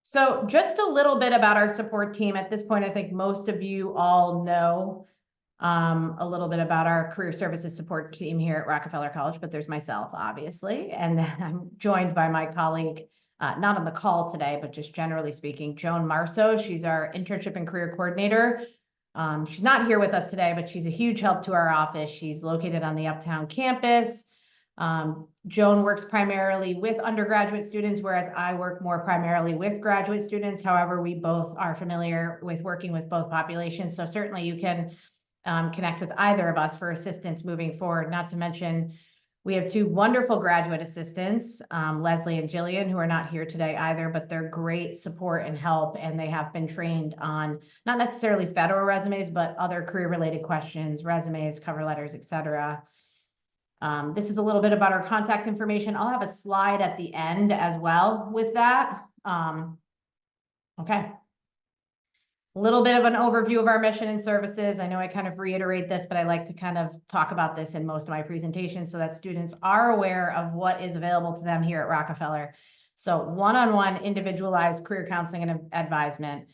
So just a little bit about our support team. At this point, I think most of you all know a little bit about our career services support team here at Rockefeller College, but there's myself, obviously, and then I'm joined by my colleague, not on the call today, but just generally speaking, Joan Marceau. She's our internship and career coordinator. She's not here with us today, but she's a huge help to our office. She's located on the Uptown campus. Joan works primarily with undergraduate students, whereas I work more primarily with graduate students. However, we both are familiar with working with both populations. So certainly you can connect with either of us for assistance moving forward. Not to mention, we have two wonderful graduate assistants, Leslie and Jillian, who are not here today either, but they're great support and help, and they have been trained on not necessarily federal resumes, but other career-related questions, resumes, cover letters, etc. This is a little bit about our contact information. I'll have a slide at the end as well with that. Okay. A little bit of an overview of our mission and services. I know I kind of reiterate this, but I like to kind of talk about this in most of my presentations so that students are aware of what is available to them here at Rockefeller. So one-on-one individualized career counseling and advisement.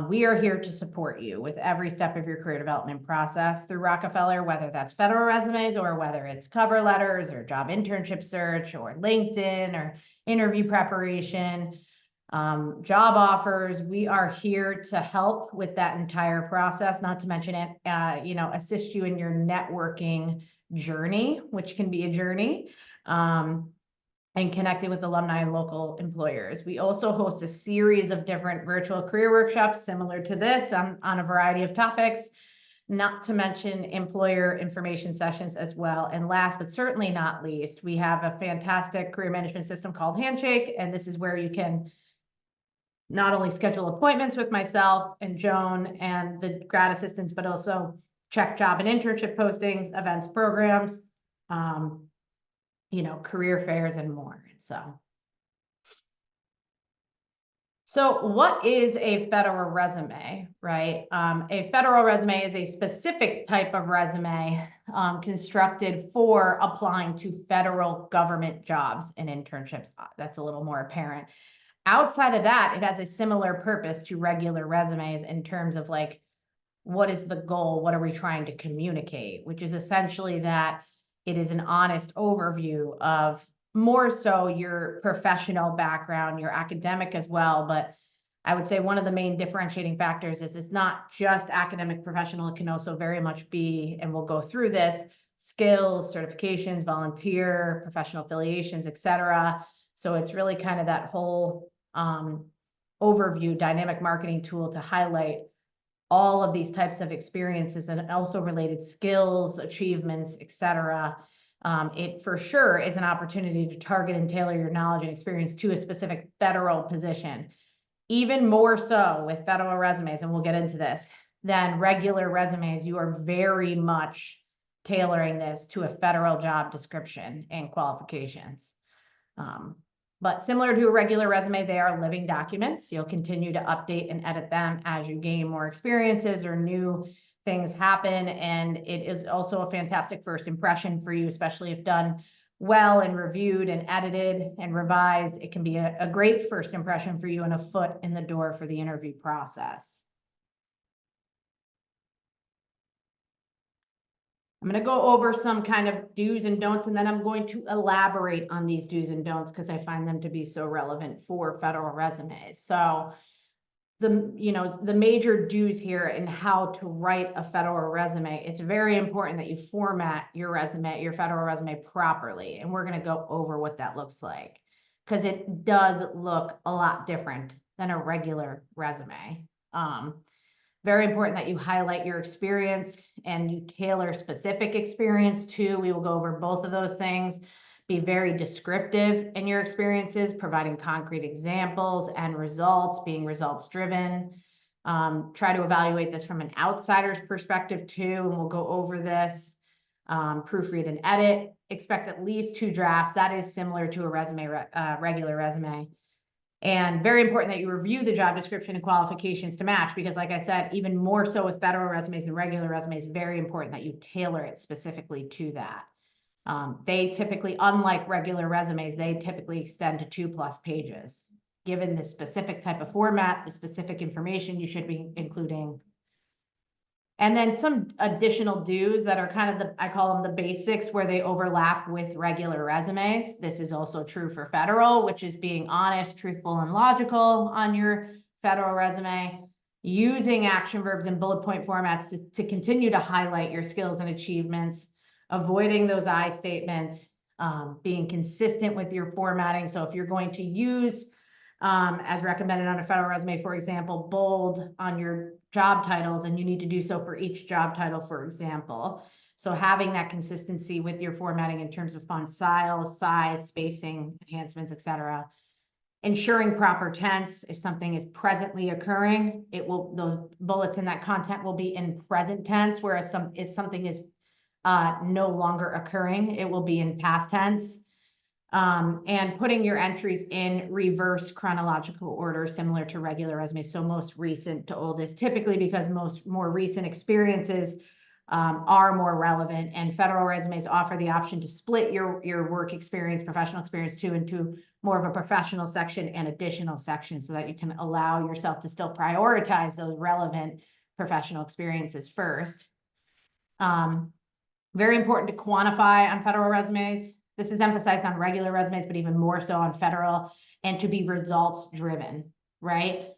We are here to support you with every step of your career development process through Rockefeller, whether that's federal resumes or whether it's cover letters or job internship search or LinkedIn or interview preparation. Job offers, we are here to help with that entire process, not to mention it, assist you in your networking journey, which can be a journey, and connecting with alumni and local employers. We also host a series of different virtual career workshops similar to this on a variety of topics, not to mention employer information sessions as well. And last, but certainly not least, we have a fantastic career management system called Handshake, and this is where you can not only schedule appointments with myself and Joan and the grad assistants, but also check job and internship postings, events, programs, career fairs and more. So what is a federal resume, right? A federal resume is a specific type of resume constructed for applying to federal government jobs and internships. That's a little more apparent. Outside of that, it has a similar purpose to regular resumes in terms of like, what is the goal? What are we trying to communicate? Which is essentially that it is an honest overview of more so your professional background, your academic as well. But I would say one of the main differentiating factors is it's not just academic professional. It can also very much be, and we'll go through this, skills, certifications, volunteer, professional affiliations, etc. So it's really kind of that whole overview, dynamic marketing tool to highlight all of these types of experiences and also related skills, achievements, etc. It for sure is an opportunity to target and tailor your knowledge and experience to a specific federal position. Even more so with federal resumes, and we'll get into this, than regular resumes, you are very much tailoring this to a federal job description and qualifications. But similar to a regular resume, they are living documents. You'll continue to update and edit them as you gain more experiences or new things happen. And it is also a fantastic first impression for you, especially if done well and reviewed and edited and revised. It can be a great first impression for you and a foot in the door for the interview process. I'm going to go over some kind of do's and don'ts, and then I'm going to elaborate on these do's and don'ts because I find them to be so relevant for federal resumes. So the major do's here in how to write a federal resume, it's very important that you format your resume, your federal resume properly. And we're going to go over what that looks like because it does look a lot different than a regular resume. Very important that you highlight your experience and you tailor specific experience too. We will go over both of those things. Be very descriptive in your experiences, providing concrete examples and results, being results driven. Try to evaluate this from an outsider's perspective too, and we'll go over this. Proofread and edit. Expect at least 2 drafts. That is similar to a resume, regular resume. And very important that you review the job description and qualifications to match, because like I said, even more so with federal resumes and regular resumes, very important that you tailor it specifically to that. They typically, unlike regular resumes, they typically extend to 2+ pages. given the specific type of format, the specific information you should be including. And then some additional dues that are kind of I call them the basics, where they overlap with regular resumes. This is also true for federal, which is being honest, truthful, and logical on your federal resume, using action verbs and bullet point formats to continue to highlight your skills and achievements, avoiding those I statements, being consistent with your formatting. So if you're going to use, as recommended on a federal resume, for example, bold on your job titles, and you need to do so for each job title, for example. So having that consistency with your formatting in terms of font style, size, spacing, enhancements, etc. Ensuring proper tense. If something is presently occurring, those bullets in that content will be in present tense, whereas if something is no longer occurring, it will be in past tense. And putting your entries in reverse chronological order, similar to regular resumes. So most recent to oldest, typically because more recent experiences are more relevant, and federal resumes offer the option to split your work experience, professional experience into more of a professional section and additional section, so that you can allow yourself to still prioritize those relevant professional experiences first. Very important to quantify on federal resumes. This is emphasized on regular resumes, but even more so on federal, and to be results driven, right?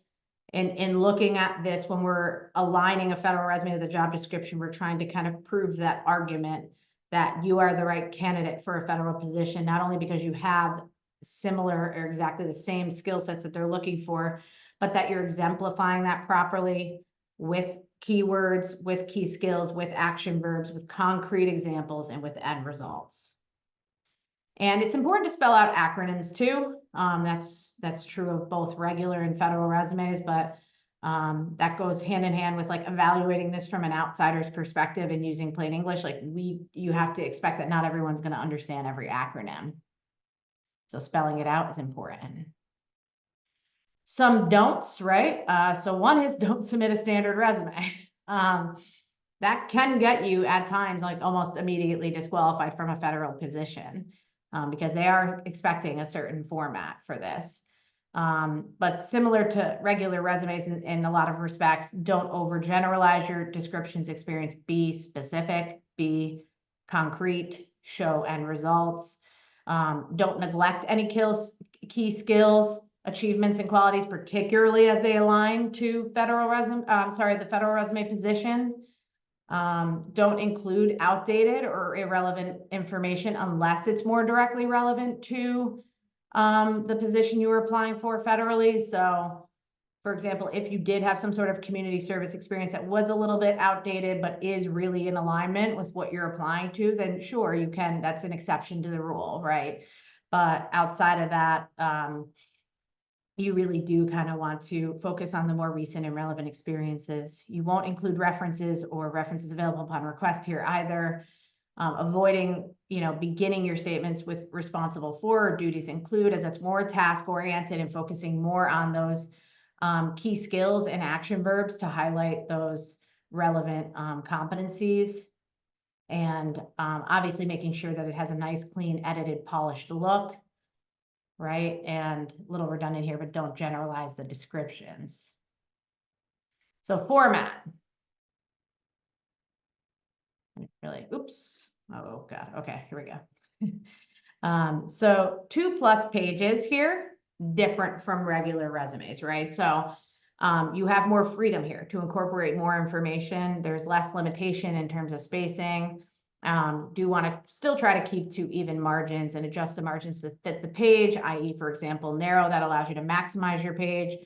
In looking at this, when we're aligning a federal resume with a job description, we're trying to kind of prove that argument that you are the right candidate for a federal position, not only because you have similar or exactly the same skill sets that they're looking for, but that you're exemplifying that properly with keywords, with key skills, with action verbs, with concrete examples, and with end results. And it's important to spell out acronyms too. That's true of both regular and federal resumes, but that goes hand in hand with like evaluating this from an outsider's perspective and using plain English. Like you have to expect that not everyone's going to understand every acronym. So spelling it out is important. Some don'ts, right? So one is don't submit a standard resume. That can get you at times like almost immediately disqualified from a federal position. Because they are expecting a certain format for this. But similar to regular resumes in a lot of respects, don't overgeneralize your descriptions, experience. Be specific, be concrete, show end results. Don't neglect any key skills, achievements, and qualities, particularly as they align to the federal resume position. Don't include outdated or irrelevant information unless it's more directly relevant to the position you were applying for federally. So, for example, if you did have some sort of community service experience that was a little bit outdated, but is really in alignment with what you're applying to, then sure, you can, that's an exception to the rule, right? But outside of that, you really do kind of want to focus on the more recent and relevant experiences. You won't include references or references available upon request here either. Avoiding, beginning your statements with responsible for or duties include, as that's more task oriented and focusing more on those key skills and action verbs to highlight those relevant competencies. And obviously making sure that it has a nice, clean, edited, polished look. Right? And a little redundant here, but don't generalize the descriptions. So format. Really, oops. Oh God. Okay, here we go. So 2+ pages here, different from regular resumes, right? So you have more freedom here to incorporate more information. There's less limitation in terms of spacing. Do want to still try to keep to even margins and adjust the margins to fit the page, i.e., for example, narrow. That allows you to maximize your page.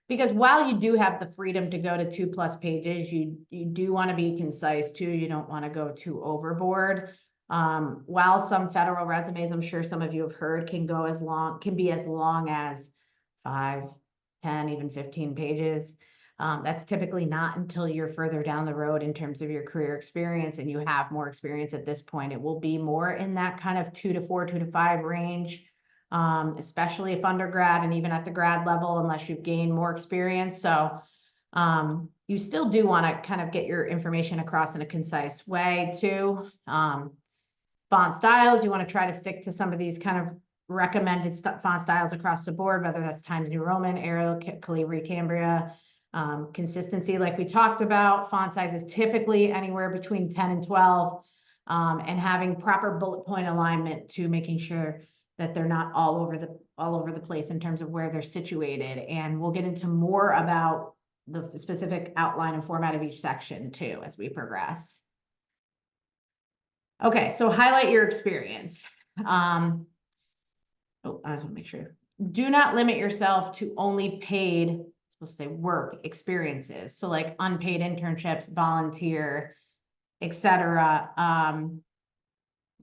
Because while you do have the freedom to go to 2+ pages, you do want to be concise too. You don't want to go too overboard. While some federal resumes, I'm sure some of you have heard, can be as long as 5, 10, even 15 pages. That's typically not until you're further down the road in terms of your career experience and you have more experience at this point. It will be more in that kind of 2 to 4, 2 to 5 range, especially if undergrad and even at the grad level, unless you've gained more experience. So you still do want to kind of get your information across in a concise way too. Font styles, you want to try to stick to some of these kind of recommended font styles across the board, whether that's Times New Roman, Arial, Calibri, Cambria. Consistency, like we talked about, font sizes typically anywhere between 10 and 12, and having proper bullet point alignment to making sure that they're not all over the place in terms of where they're situated. And we'll get into more about the specific outline and format of each section too as we progress. Okay, so highlight your experience. I just want to make sure. Do not limit yourself to only paid, supposed to say work experiences. So like unpaid internships, volunteer, etc.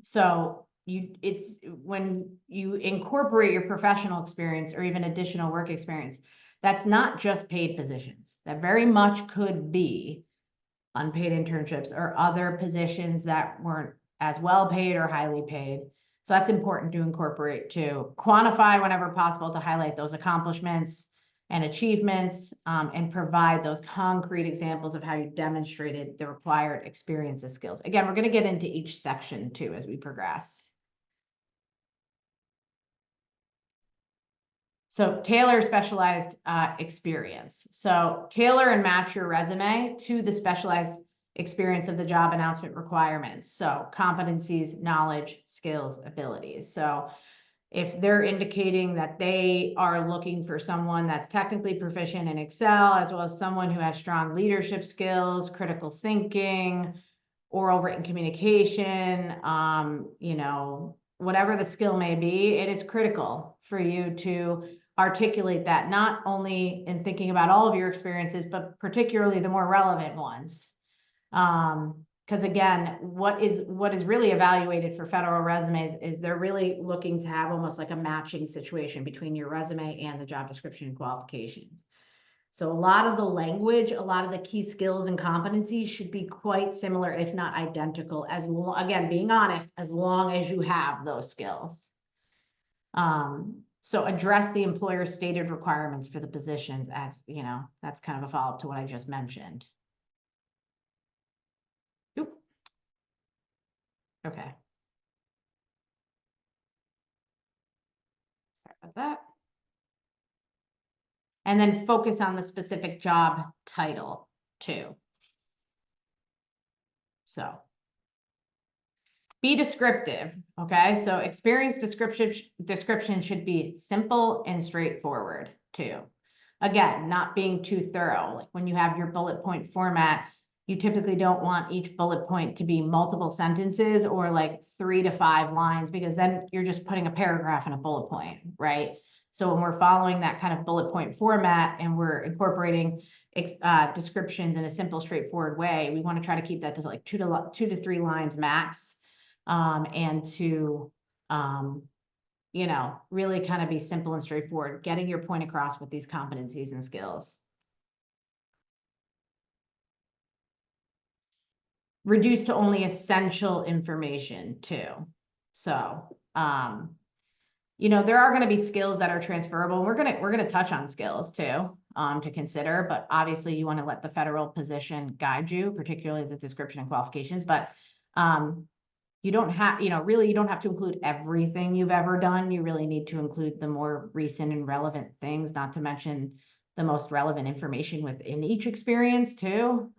So it's when you incorporate your professional experience or even additional work experience, that's not just paid positions. That very much could be unpaid internships or other positions that weren't as well paid or highly paid. So that's important to incorporate too. Quantify whenever possible to highlight those accomplishments and achievements, and provide those concrete examples of how you demonstrated the required experience and skills. Again, we're going to get into each section too as we progress. So tailor specialized experience. So tailor and match your resume to the specialized experience of the job announcement requirements. So competencies, knowledge, skills, abilities. So if they're indicating that they are looking for someone that's technically proficient in Excel, as well as someone who has strong leadership skills, critical thinking, oral written communication, you know, whatever the skill may be, it is critical for you to articulate that, not only in thinking about all of your experiences, but particularly the more relevant ones. Because again, what is really evaluated for federal resumes is they're really looking to have almost like a matching situation between your resume and the job description and qualifications. So a lot of the language, a lot of the key skills and competencies should be quite similar, if not identical, as again, being honest, as long as you have those skills. So address the employer's stated requirements for the positions, as you know, that's kind of a follow-up to what I just mentioned. Oop. Okay. Sorry about that. And then focus on the specific job title too. So be descriptive, okay? So experience description should be simple and straightforward too. Again, not being too thorough. Like when you have your bullet point format, you typically don't want each bullet point to be multiple sentences or like 3 to 5 lines, because then you're just putting a paragraph in a bullet point, right? So when we're following that kind of bullet point format and we're incorporating descriptions in a simple, straightforward way, we want to try to keep that to like 2 to 3 lines max, and to, you know, really kind of be simple and straightforward, getting your point across with these competencies and skills. Reduce to only essential information too. So, you know, there are going to be skills that are transferable. We're going to touch on skills too, to consider, but obviously you want to let the federal position guide you, particularly the description and qualifications, but, you don't have, you know, really, you don't have to include everything you've ever done. You really need to include the more recent and relevant things, not to mention the most relevant information within each experience too.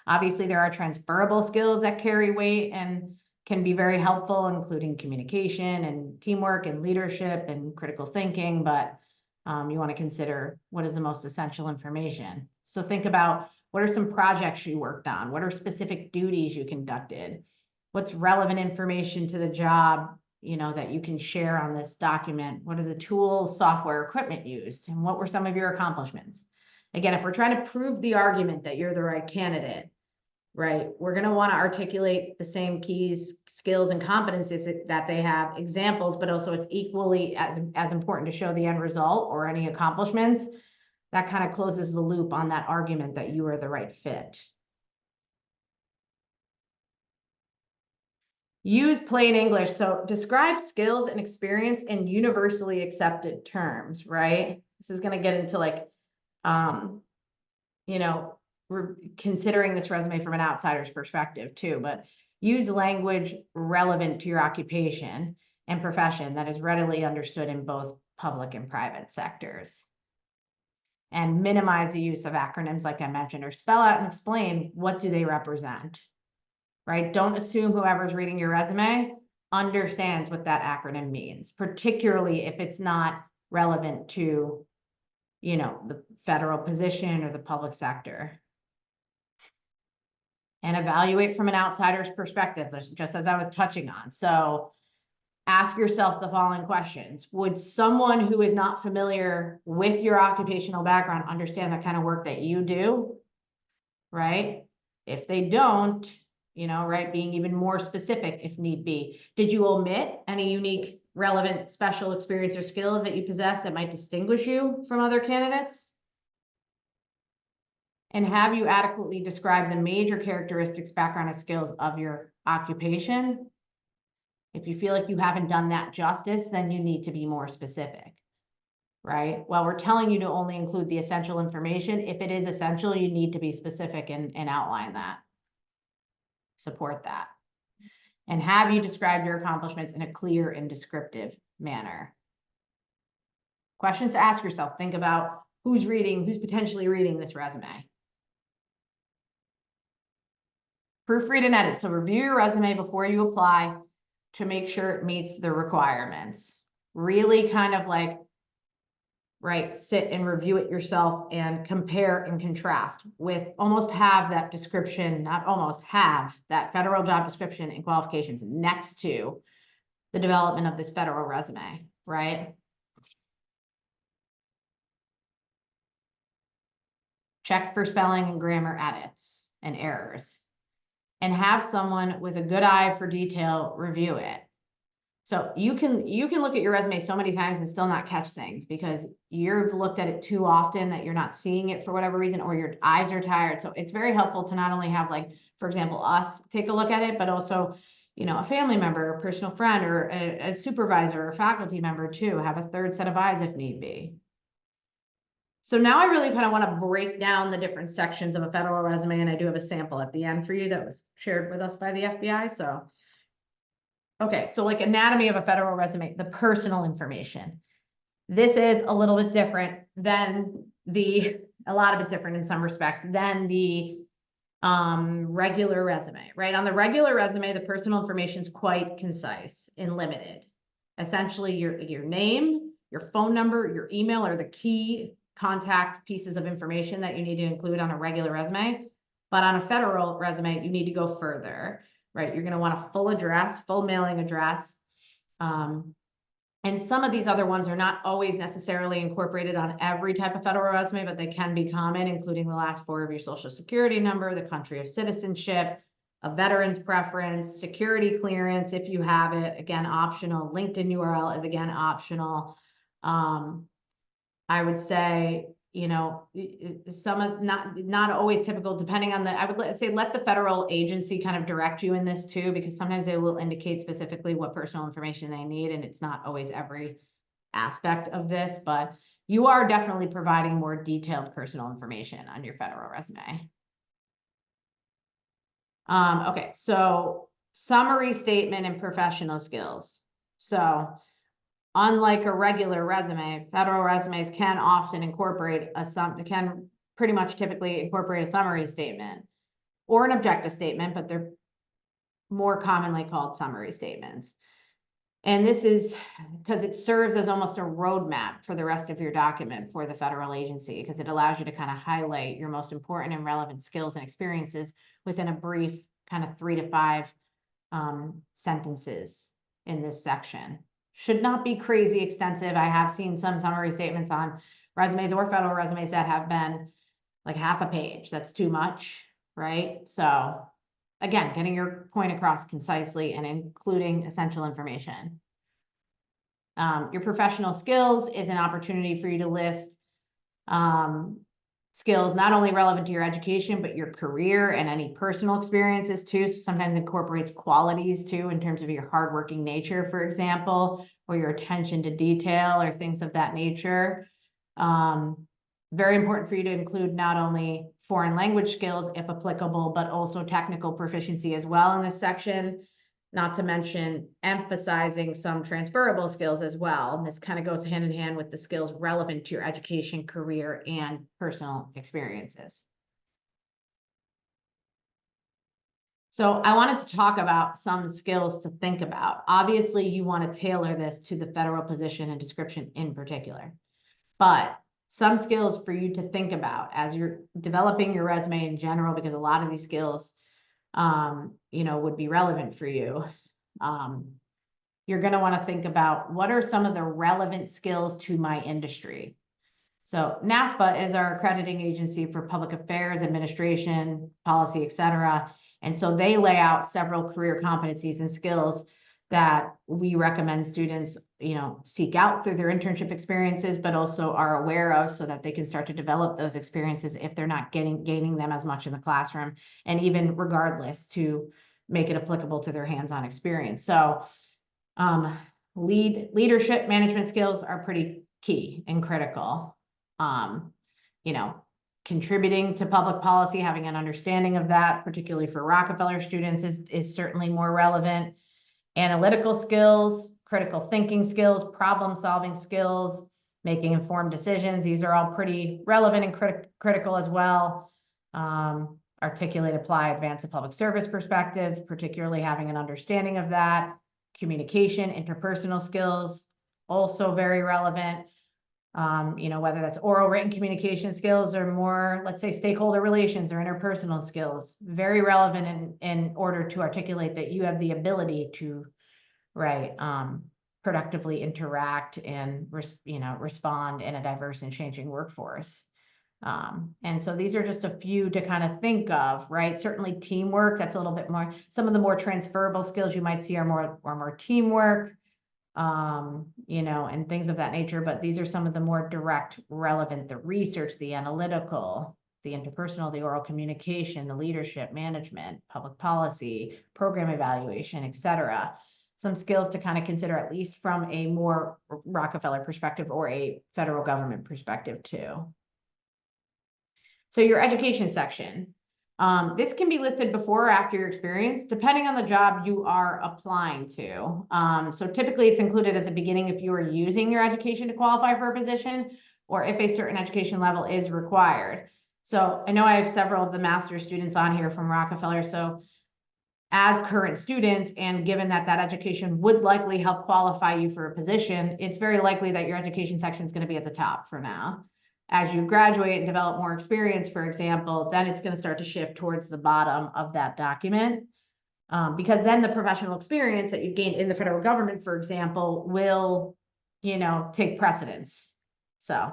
Obviously there are transferable skills that carry weight and can be very helpful, including communication and teamwork and leadership and critical thinking, but you want to consider what is the most essential information. So think about, what are some projects you worked on? What are specific duties you conducted? What's relevant information to the job, you know, that you can share on this document? What are the tools, software, equipment used? And what were some of your accomplishments? Again, if we're trying to prove the argument that you're the right candidate, right, we're going to want to articulate the same keys, skills, and competencies that they have, examples, but also it's equally as important to show the end result or any accomplishments. That kind of closes the loop on that argument that you are the right fit. Use plain English. So describe skills and experience in universally accepted terms, right? This is going to get into like, you know, we're considering this resume from an outsider's perspective too, but use language relevant to your occupation. and profession that is readily understood in both public and private sectors. And minimize the use of acronyms, like I mentioned, or spell out and explain what do they represent, right? Don't assume whoever's reading your resume understands what that acronym means, particularly if it's not relevant to, the federal position or the public sector. And evaluate from an outsider's perspective, just as I was touching on. So ask yourself the following questions. Would someone who is not familiar with your occupational background understand the kind of work that you do, right? If they don't, right, being even more specific if need be. Did you omit any unique, relevant, special experience or skills that you possess that might distinguish you from other candidates? And have you adequately described the major characteristics, background, and skills of your occupation? If you feel like you haven't done that justice, then you need to be more specific, right? Well, we're telling you to only include the essential information. If it is essential, you need to be specific and outline that. Support that. And have you described your accomplishments in a clear and descriptive manner? Questions to ask yourself. Think about who's potentially reading this resume. Proofread and edit. So review your resume before you apply to make sure it meets the requirements. Really kind of like, right, sit and review it yourself and compare and contrast with have that description, not almost, have that federal job description and qualifications next to the development of this federal resume, right? Check for spelling and grammar edits and errors. And have someone with a good eye for detail review it. So you can look at your resume so many times and still not catch things because you've looked at it too often that you're not seeing it for whatever reason, or your eyes are tired. So it's very helpful to not only have, like, for example, us take a look at it, but also, a family member, a personal friend, or a supervisor or faculty member too, have a third set of eyes if need be. So now I really kind of want to break down the different sections of a federal resume, and I do have a sample at the end for you that was shared with us by the FBI. So, okay, so like anatomy of a federal resume, the personal information. This is a little bit different than a lot of it different in some respects than the regular resume, right? On the regular resume, the personal information is quite concise and limited. Essentially, your name, your phone number, your email are the key contact pieces of information that you need to include on a regular resume. But on a federal resume, you need to go further, right? You're going to want a full address, full mailing address. And some of these other ones are not always necessarily incorporated on every type of federal resume, but they can be common, including the last 4 of your social security number, the country of citizenship, a veteran's preference, security clearance, if you have it, again, optional. LinkedIn URL is, again, optional. I would say, some of not always typical, depending on I would say let the federal agency kind of direct you in this too, because sometimes they will indicate specifically what personal information they need, and it's not always every aspect of this, but you are definitely providing more detailed personal information on your federal resume. Okay, so summary statement and professional skills. So unlike a regular resume, federal resumes can often incorporate pretty much typically incorporate a summary statement or an objective statement, but they're more commonly called summary statements. And this is because it serves as almost a roadmap for the rest of your document for the federal agency, because it allows you to kind of highlight your most important and relevant skills and experiences within a brief kind of 3 to 5 sentences in this section. Should not be crazy extensive. I have seen some summary statements on resumes or federal resumes that have been like half a page. That's too much, right? So again, getting your point across concisely and including essential information. Your professional skills is an opportunity for you to list skills not only relevant to your education, but your career and any personal experiences too. So sometimes incorporates qualities too, in terms of your hardworking nature, for example, or your attention to detail or things of that nature. Very important for you to include not only foreign language skills, if applicable, but also technical proficiency as well in this section. not to mention emphasizing some transferable skills as well. And this kind of goes hand in hand with the skills relevant to your education, career, and personal experiences. So I wanted to talk about some skills to think about. Obviously, you want to tailor this to the federal position and description in particular, but some skills for you to think about as you're developing your resume in general, because a lot of these skills, would be relevant for you. You're going to want to think about what are some of the relevant skills to my industry. So NASPA is our accrediting agency for public affairs, administration, policy, et cetera. And so they lay out several career competencies and skills that we recommend students, seek out through their internship experiences, but also are aware of so that they can start to develop those experiences if they're not gaining them as much in the classroom, and even regardless, to make it applicable to their hands-on experience. So leadership management skills are pretty key and critical. Contributing to public policy, having an understanding of that, particularly for Rockefeller students, is certainly more relevant. Analytical skills, critical thinking skills, problem solving skills, making informed decisions. These are all pretty relevant and critical as well. Articulate, apply, advance a public service perspective, particularly having an understanding of that. Communication, interpersonal skills, also very relevant. Whether that's oral, written communication skills or more, let's say, stakeholder relations or interpersonal skills, very relevant in order to articulate that you have the ability to, productively interact and, respond in a diverse and changing workforce. And so these are just a few to kind of think of, right? Certainly teamwork, that's a little bit more, some of the more transferable skills you might see are more teamwork, and things of that nature. But these are some of the more direct, relevant, the research, the analytical, the interpersonal, the oral communication, the leadership, management, public policy, program evaluation, et cetera. Some skills to kind of consider, at least from a more Rockefeller perspective or a federal government perspective too. So your education section. This can be listed before or after your experience, depending on the job you are applying to. So typically it's included at the beginning if you are using your education to qualify for a position, or if a certain education level is required. So I know I have several of the master's students on here from Rockefeller. So as current students, and given that education would likely help qualify you for a position, it's very likely that your education section is going to be at the top for now. As you graduate and develop more experience, for example, then it's going to start to shift towards the bottom of that document. Because then the professional experience that you've gained in the federal government, for example, will, take precedence. So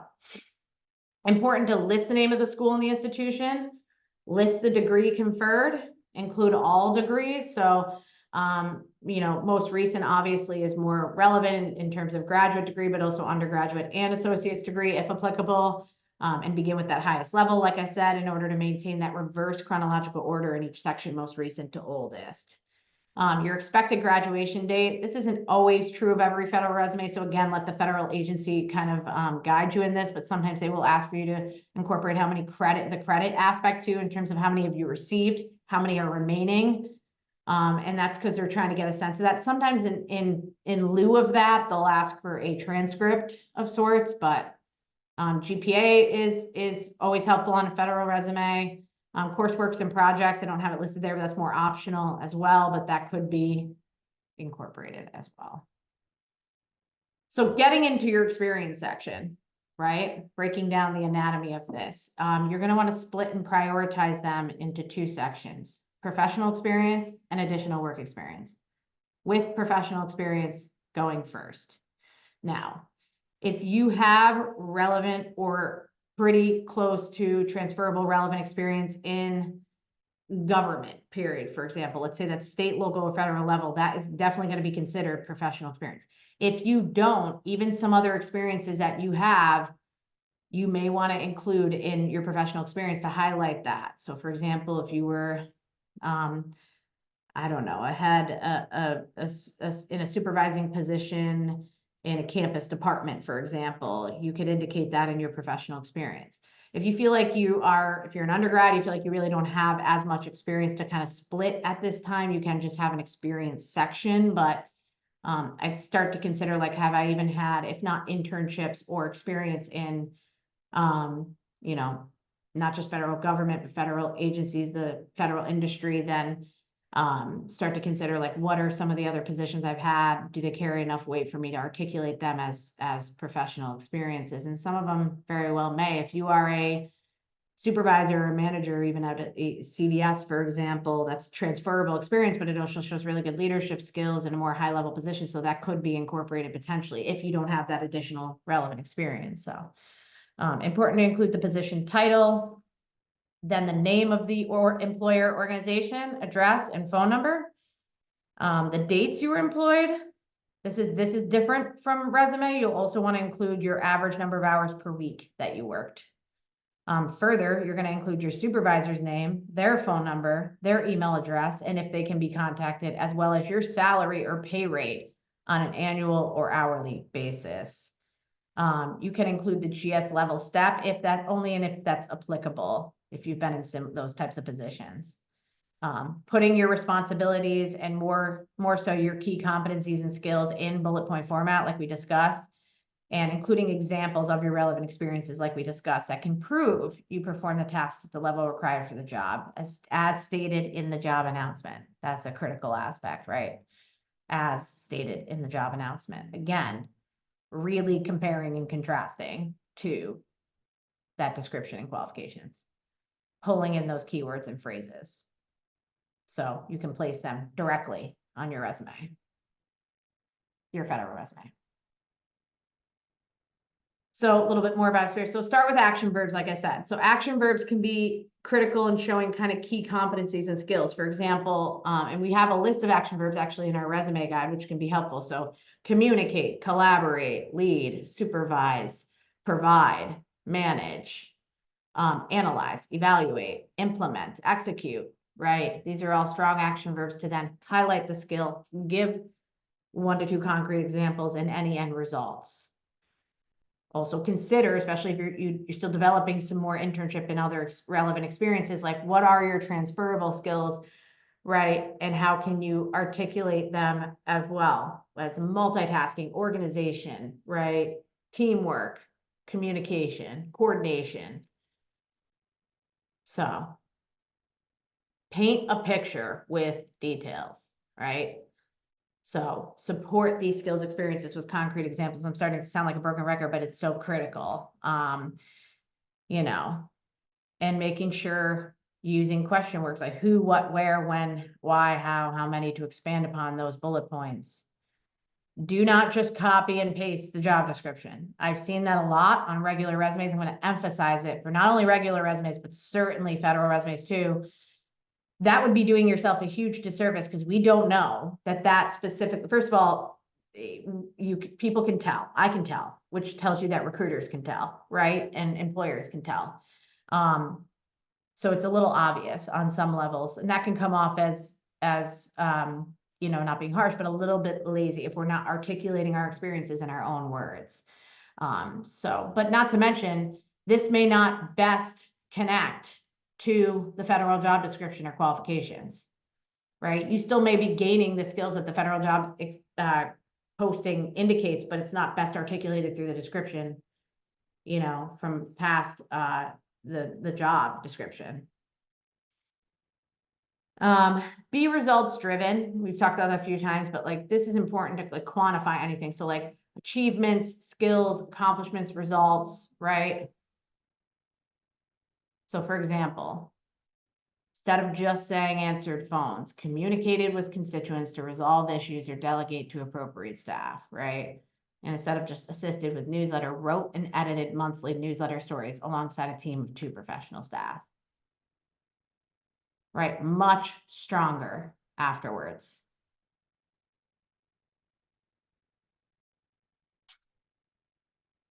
important to list the name of the school and the institution, list the degree conferred, include all degrees. So, most recent obviously is more relevant in terms of graduate degree, but also undergraduate and associate's degree if applicable, and begin with that highest level, like I said, in order to maintain that reverse chronological order in each section, most recent to oldest. Your expected graduation date. This isn't always true of every federal resume. So again, let the federal agency kind of guide you in this, but sometimes they will ask for you to incorporate how many the credit aspect too, in terms of how many of you received, how many are remaining. And that's because they're trying to get a sense of that. Sometimes in lieu of that, they'll ask for a transcript of sorts, but GPA is always helpful on a federal resume. Courseworks and projects, I don't have it listed there, but that's more optional as well, but that could be incorporated as well. So getting into your experience section, right? Breaking down the anatomy of this. You're going to want to split and prioritize them into two sections: professional experience and additional work experience, with professional experience going first. Now, if you have relevant or pretty close to transferable relevant experience in government, period, for example, let's say that's state, local, or federal level, that is definitely going to be considered professional experience. If you don't, even some other experiences that you have, you may want to include in your professional experience to highlight that. So for example, if you were, I don't know, I had in a supervising position in a campus department, for example, you could indicate that in your professional experience. If you feel like if you're an undergrad, you feel like you really don't have as much experience to kind of split at this time, you can just have an experience section, but I'd start to consider, like, have I even had, if not internships or experience in, you know, not just federal government, but federal agencies, the federal industry, then start to consider, like, what are some of the other positions I've had? Do they carry enough weight for me to articulate them as professional experiences? And some of them very well may. If you are a supervisor or manager, even at a CVS, for example, that's transferable experience, but it also shows really good leadership skills in a more high level position. So that could be incorporated potentially if you don't have that additional relevant experience. So important to include the position title, then the name of the employer, organization, address, and phone number. The dates you were employed. This is different from resume. You'll also want to include your average number of hours per week that you worked. Further, you're going to include your supervisor's name, their phone number, their email address, and if they can be contacted, as well as your salary or pay rate on an annual or hourly basis. You can include the GS level step if that's applicable, if you've been in those types of positions. Putting your responsibilities and more so your key competencies and skills in bullet point format, like we discussed, and including examples of your relevant experiences, like we discussed, that can prove you perform the tasks at the level required for the job, as stated in the job announcement. That's a critical aspect, right? As stated in the job announcement. Again, really comparing and contrasting to that description and qualifications, pulling in those keywords and phrases so you can place them directly on your resume, your federal resume. So a little bit more about experience. So start with action verbs, like I said. So action verbs can be critical in showing kind of key competencies and skills. For example, and we have a list of action verbs actually in our resume guide, which can be helpful. So communicate, collaborate, lead, supervise, provide, manage, analyze, evaluate, implement, execute, right? These are all strong action verbs to then highlight the skill, give 1 to 2 concrete examples and any end results. Also consider, especially if you're still developing some more internship and other relevant experiences, like what are your transferable skills, right? And how can you articulate them as well as multitasking, organization, right? Teamwork, communication, coordination. So paint a picture with details, right? So support these skills experiences with concrete examples. I'm starting to sound like a broken record, but it's so critical. You know, and making sure using question words like who, what, where, when, why, how many, to expand upon those bullet points. Do not just copy and paste the job description. I've seen that a lot on regular resumes. I'm going to emphasize it for not only regular resumes, but certainly federal resumes too. That would be doing yourself a huge disservice because we don't know that specific, first of all, people can tell, I can tell, which tells you that recruiters can tell, right? And employers can tell. So it's a little obvious on some levels, and that can come off as you know, not being harsh, but a little bit lazy if we're not articulating our experiences in our own words. But not to mention, this may not best connect to the federal job description or qualifications, right? You still may be gaining the skills that the federal job posting indicates, but it's not best articulated through the description, you know, from past the job description. Be results driven. We've talked about that a few times, but like this is important to like quantify anything. So like achievements, skills, accomplishments, results, right? So for example, instead of just saying answered phones, communicated with constituents to resolve issues or delegate to appropriate staff, right? And instead of just assisted with newsletter, wrote and edited monthly newsletter stories alongside a team of 2 professional staff. Right, much stronger afterwards.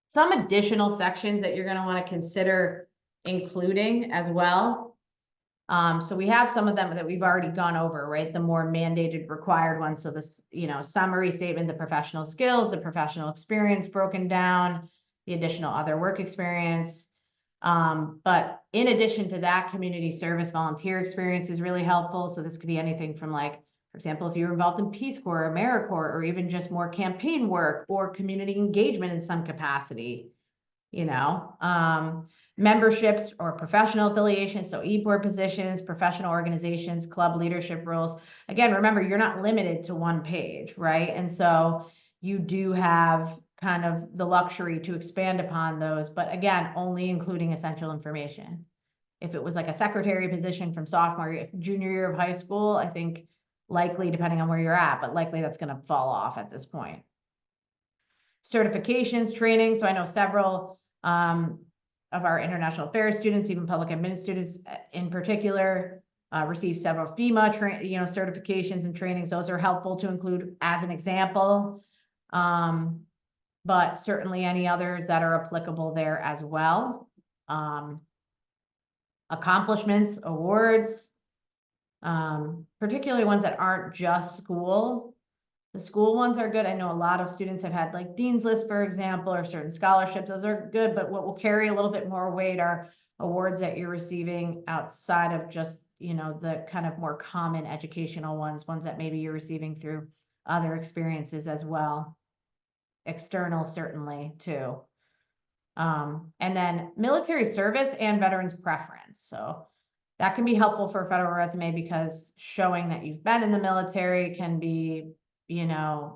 Some additional sections that you're going to want to consider including as well. So we have some of them that we've already gone over, right? The more mandated required ones. So this, you know, summary statement, the professional skills, the professional experience broken down, the additional other work experience. But in addition to that, community service volunteer experience is really helpful. So this could be anything from, like, for example, if you were involved in Peace Corps, AmeriCorps, or even just more campaign work or community engagement in some capacity, memberships or professional affiliations, so e-board positions, professional organizations, club leadership roles. Again, remember, you're not limited to one page, right? And so you do have kind of the luxury to expand upon those, but again, only including essential information. If it was like a secretary position from junior year of high school, I think likely, depending on where you're at, but likely that's going to fall off at this point. Certifications, training. So I know several of our international affairs students, even public admin students in particular, receive several FEMA certifications and trainings. Those are helpful to include as an example. But certainly any others that are applicable there as well. Accomplishments, awards, particularly ones that aren't just school. The school ones are good. I know a lot of students have had, like, Dean's List, for example, or certain scholarships. Those are good, but what will carry a little bit more weight are awards that you're receiving outside of just, the kind of more common educational ones that maybe you're receiving through other experiences as well. External, certainly, too. And then military service and veterans preference. So that can be helpful for a federal resume because showing that you've been in the military can be,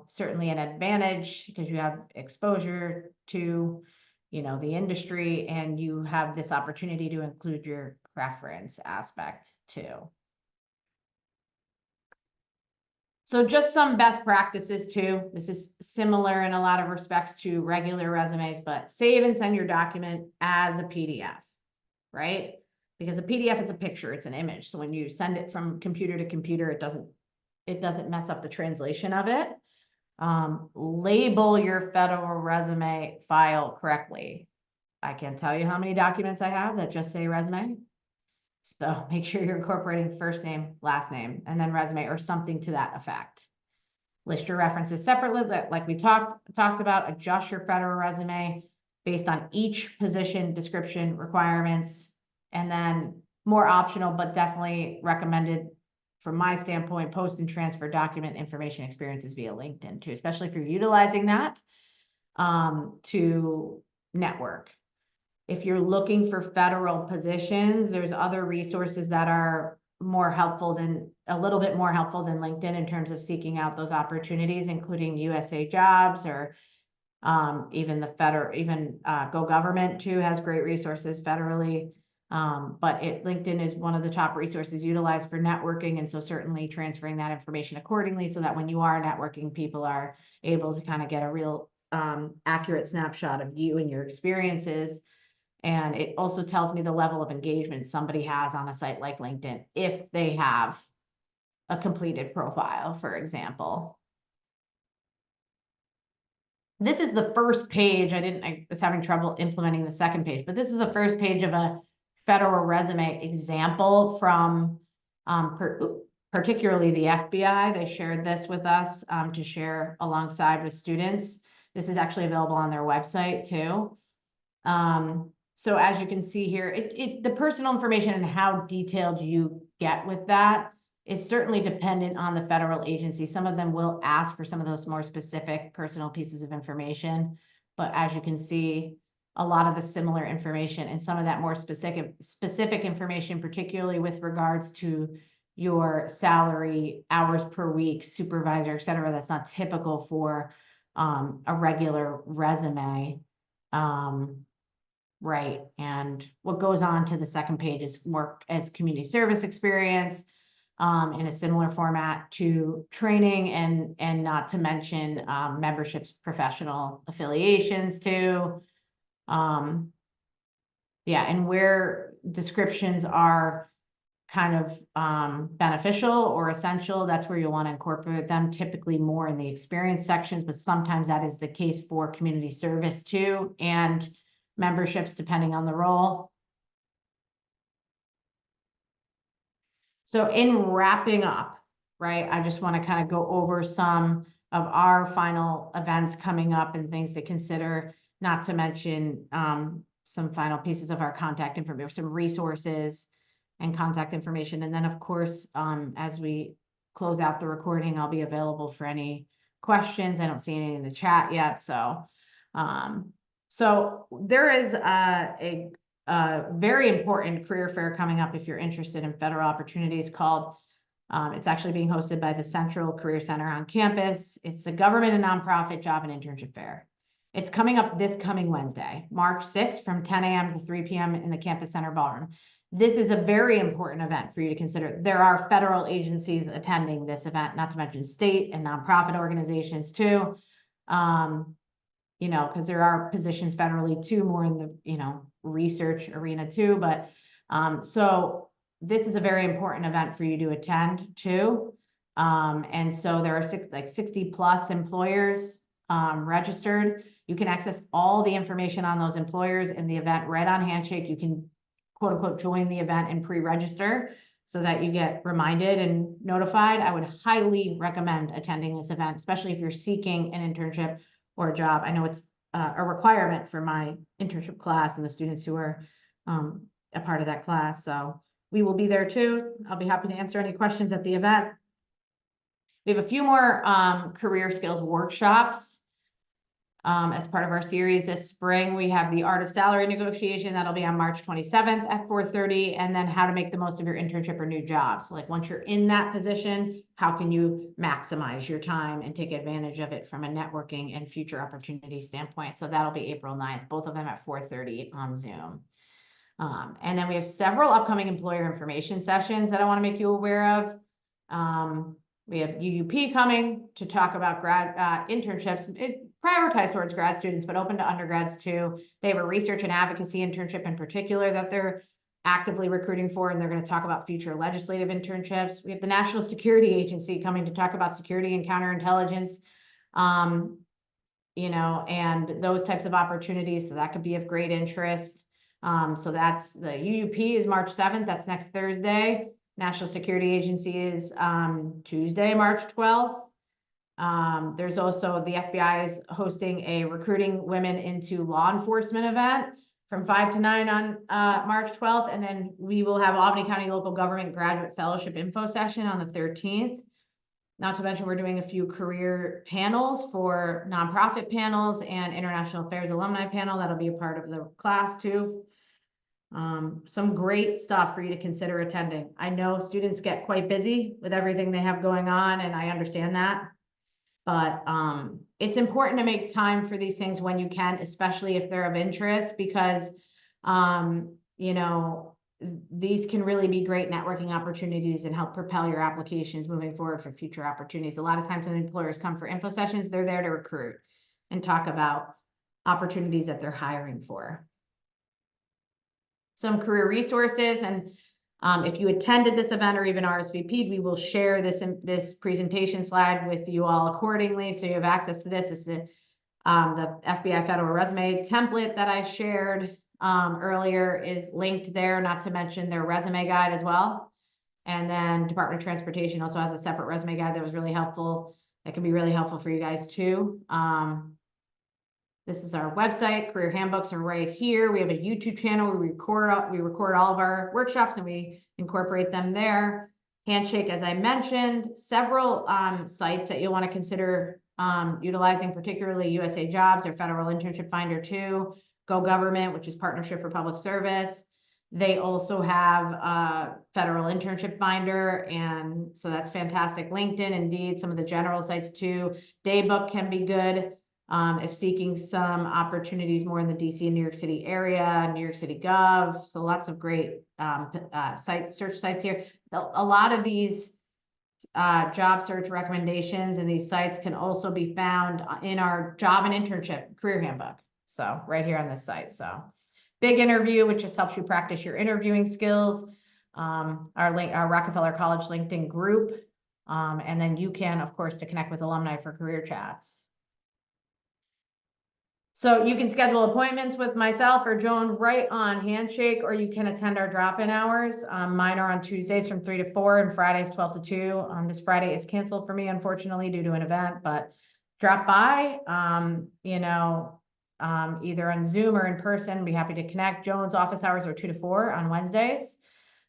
certainly an advantage because you have exposure to, the industry, and you have this opportunity to include your preference aspect too. So just some best practices too. This is similar in a lot of respects to regular resumes, but save and send your document as a PDF, right? Because a PDF is a picture, it's an image. So when you send it from computer to computer, it doesn't mess up the translation of it. Label your federal resume file correctly. I can't tell you how many documents I have that just say resume. So make sure you're incorporating first name, last name, and then resume or something to that effect. List your references separately, like we talked about. Adjust your federal resume based on each position description requirements, and then more optional, but definitely recommended from my standpoint, post and transfer document information experiences via LinkedIn too, especially if you're utilizing that to network. If you're looking for federal positions, there's other resources that are a little bit more helpful than LinkedIn in terms of seeking out those opportunities, including USA Jobs or even Go Government too has great resources federally. But LinkedIn is one of the top resources utilized for networking. And so certainly transferring that information accordingly so that when you are networking, people are able to kind of get a real accurate snapshot of you and your experiences. And it also tells me the level of engagement somebody has on a site like LinkedIn, if they have a completed profile, for example. This is the first page. I was having trouble implementing the second page, but this is the first page of a federal resume example from particularly the FBI. They shared this with us to share alongside with students. This is actually available on their website too. So as you can see here, the personal information and how detailed you get with that is certainly dependent on the federal agency. Some of them will ask for some of those more specific personal pieces of information, but as you can see, a lot of the similar information and some of that more specific information, particularly with regards to your salary, hours per week, supervisor, et cetera, that's not typical for a regular resume. Right. And what goes on to the second page is work as community service experience in a similar format to training and not to mention memberships, professional affiliations too. Yeah, and where descriptions are kind of beneficial or essential, that's where you'll want to incorporate them, typically more in the experience sections, but sometimes that is the case for community service too, and memberships, depending on the role. So in wrapping up, right, I just want to kind of go over some of our final events coming up and things to consider, not to mention some final pieces of our contact information, some resources and contact information. And then, of course, as we close out the recording, I'll be available for any questions. I don't see any in the chat yet. So there is a very important career fair coming up if you're interested in federal opportunities called, it's actually being hosted by the Central Career Center on campus. It's a government and nonprofit job and internship fair. It's coming up this coming Wednesday, March 6th from 10 a.m. to 3 p.m. in the campus center ballroom. This is a very important event for you to consider. There are federal agencies attending this event, not to mention state and nonprofit organizations too. You know, because there are positions federally too, more in the, you know, research arena too. But so this is a very important event for you to attend too. And so there are 60 plus employers registered. You can access all the information on those employers in the event right on Handshake. You can quote unquote join the event and pre-register so that you get reminded and notified. I would highly recommend attending this event, especially if you're seeking an internship or a job. I know it's a requirement for my internship class and the students who are a part of that class. So we will be there too. I'll be happy to answer any questions at the event. We have a few more career skills workshops as part of our series this spring. We have the Art of Salary Negotiation. That'll be on March 27th at 4:30. And then how to make the most of your internship or new job. So like once you're in that position, how can you maximize your time and take advantage of it from a networking and future opportunity standpoint? So that'll be April 9th, both of them at 4:30 on Zoom. And then we have several upcoming employer information sessions that I want to make you aware of. We have UUP coming to talk about grad internships. It prioritized towards grad students, but open to undergrads too. They have a research and advocacy internship in particular that they're actively recruiting for, and they're going to talk about future legislative internships. We have the National Security Agency coming to talk about security and counterintelligence, you know, and those types of opportunities. So that could be of great interest. So that's the UUP is March 7th. That's next Thursday. National Security Agency is Tuesday, March 12th. There's also the FBI is hosting a recruiting women into law enforcement event from 5 to 9 on March 12th. And then we will have Albany County Local Government Graduate Fellowship Info Session on the 13th. Not to mention, we're doing a few career panels for nonprofit panels and International Affairs Alumni panel. That'll be a part of the class too. Some great stuff for you to consider attending. I know students get quite busy with everything they have going on, and I understand that. But it's important to make time for these things when you can, especially if they're of interest, because you know, these can really be great networking opportunities and help propel your applications moving forward for future opportunities. A lot of times when employers come for info sessions, they're there to recruit and talk about opportunities that they're hiring for. Some career resources, and if you attended this event or even RSVP'd, we will share this presentation slide with you all accordingly, so you have access to this. This is the FBI Federal Resume template that I shared earlier is linked there, not to mention their resume guide as well. And then Department of Transportation also has a separate resume guide that was really helpful. That can be really helpful for you guys too. This is our website. Career handbooks are right here. We have a YouTube channel. We record all of our workshops and we incorporate them there. Handshake, as I mentioned, several sites that you'll want to consider utilizing, particularly USA Jobs or Federal Internship Finder 2, Go Government, which is Partnership for Public Service. They also have a Federal Internship Finder, and so that's fantastic. LinkedIn, Indeed, some of the general sites too. Daybook can be good. If seeking some opportunities more in the DC and New York City area, New York City Gov, so lots of great search sites here. A lot of these job search recommendations and these sites can also be found in our job and internship career handbook. So right here on this site. So Big Interview, which just helps you practice your interviewing skills. Our Rockefeller College LinkedIn group. And then you can, of course, to connect with alumni for career chats. So you can schedule appointments with myself or Joan right on Handshake, or you can attend our drop-in hours. Mine are on Tuesdays from 3 to 4 and Fridays 12 to 2. This Friday is canceled for me, unfortunately, due to an event, but drop by. You know, either on Zoom or in person. Be happy to connect. Joan's office hours are 2 to 4 on Wednesdays.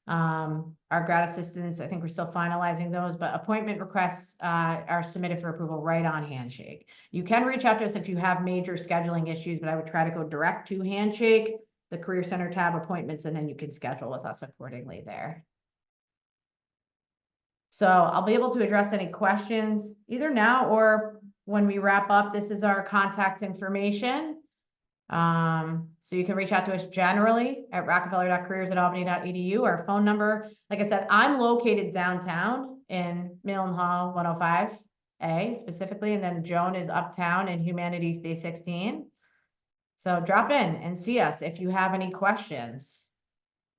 Our grad assistants, I think we're still finalizing those, but appointment requests are submitted for approval right on Handshake. You can reach out to us if you have major scheduling issues, but I would try to go direct to Handshake, the Career Center tab, appointments, and then you can schedule with us accordingly there. So I'll be able to address any questions either now or when we wrap up. This is our contact information. So you can reach out to us generally at rockefeller.careers@albany.edu. Our phone number, like I said, I'm located downtown in Milne Hall 105A specifically, and then Joan is uptown in Humanities Bay 16. So drop in and see us if you have any questions.